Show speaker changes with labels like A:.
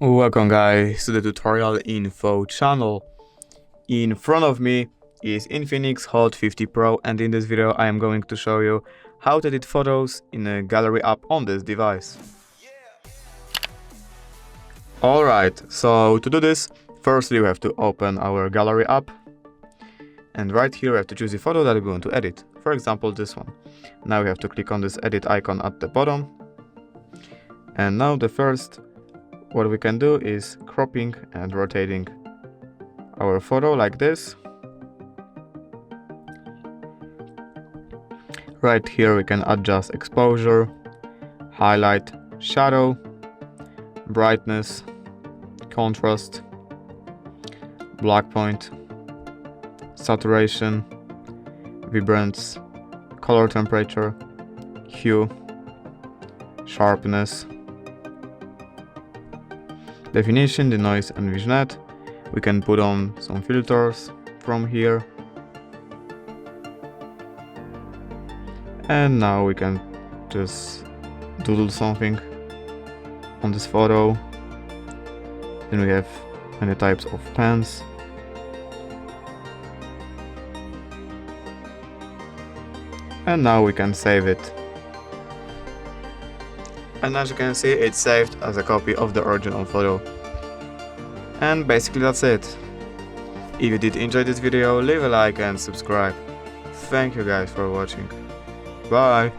A: Welcome guys to the tutorial info channel. In front of me is INFINIX Hot 50 Pro, and in this video I am going to show you how to edit photos in a gallery app on this device. Alright, so to do this, firstly we have to open our gallery app, and right here we have to choose the photo that we want to edit, for example this one. Now we have to click on this edit icon at the bottom, and now what we can do is cropping and rotating our photo like this. Right here we can adjust exposure, highlight, shadow, brightness, contrast, black point, saturation, vibrance, color temperature, hue, sharpness, definition, denoise and vignette. We can put on some filters from here. And now we can just doodle something on this photo. Then we have many types of pens. And now we can save it. And as you can see, it's saved as a copy of the original photo. And basically that's it. If you did enjoy this video, leave a like and subscribe. Thank you guys for watching. Bye!